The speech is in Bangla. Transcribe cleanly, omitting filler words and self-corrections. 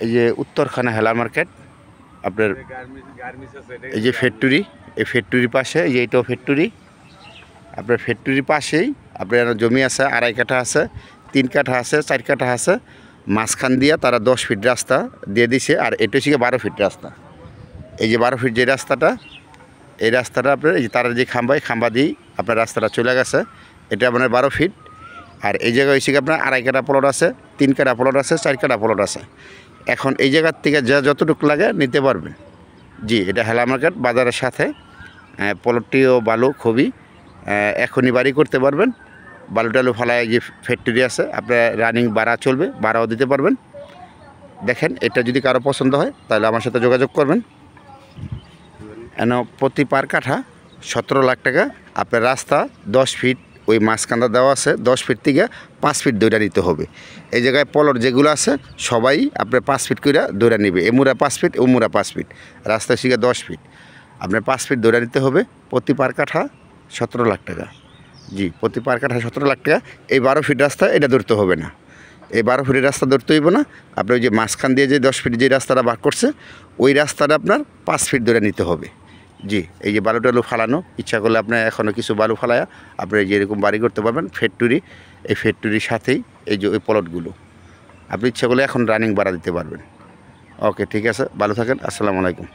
এই যে উত্তরখানা হেলার মার্কেট আপনার এই যে ফ্যাক্টরি, এই ফ্যাক্টরির পাশে এই যে এইটাও ফ্যাক্টরি। আপনার ফ্যাক্টরির পাশেই আপনার জমি আছে, 2.5 কাঠা আছে, 3 কাঠা আছে, 4 কাঠা আছে। মাঝখান দিয়া তারা 10 ফিট রাস্তা দিয়ে দিছে, আর এটা হচ্ছে 12 ফিট রাস্তা। এই যে 12 ফিট যে রাস্তাটা, এই রাস্তাটা আপনার এই যে তারা যে খাম্বা দিয়েই আপনার রাস্তাটা চলে গেছে। এটা আপনার 12 ফিট। আর এই জায়গায় হচ্ছে আপনার 2.5 কাঠা প্লট আছে, 3 কাঠা প্লট আছে, 4 কাঠা প্লট আছে। এখন এই জায়গার থেকে যা যতটুকু লাগে নিতে পারবেন। জি, এটা হেলা মার্কেট বাজারের সাথে। প্লটটিও ভালো খুবই, এখনই বাড়ি করতে পারবেন। বালু টালু ফালায় যে ফ্যাক্টরি আছে, আপনার রানিং ভাড়া চলবে, ভাড়াও দিতে পারবেন। দেখেন, এটা যদি কারো পছন্দ হয় তাহলে আমার সাথে যোগাযোগ করবেন। প্রতি পার কাঠা 17 লাখ টাকা। আপনার রাস্তা 10 ফিট ওই মাঝখানটা দেওয়া আছে, 10 ফিট থেকে 5 ফিট দৌড়া নিতে হবে। এই জায়গায় প্লট যেগুলো আছে সবাই আপনার 5 ফিট করে দৌড়া নেবে। এমুরা 5 ফিট, ওমুরা 5 ফিট, রাস্তা শিখে 10 ফিট। আপনার 5 ফিট দৌড়া নিতে হবে। প্রতি পার কাঠা 17 লাখ টাকা। জি, প্রতি পার কাঠা 17 লাখ টাকা। এই 12 ফিট রাস্তা এটা ধরতে হবে না, এই 12 ফিটের রাস্তা ধরতে হইব না। আপনার ওই যে মাঝখান দিয়ে যে 10 ফিট যে রাস্তাটা ভাগ করছে, ওই রাস্তাটা আপনার 5 ফিট ধরে নিতে হবে। জি, এই যে বালু টালু ফালানো, ইচ্ছা করলে আপনার এখনও কিছু বালু ফালায়া আপনি যে এরকম বাড়ি করতে পারবেন। ফ্যাক্টরি, এই ফ্যাক্টরির সাথেই এই যে ওই প্লটগুলো আপনি ইচ্ছা করলে এখন রানিং ভাড়া দিতে পারবেন। ওকে, ঠিক আছে, ভালো থাকেন, আসসালামু আলাইকুম।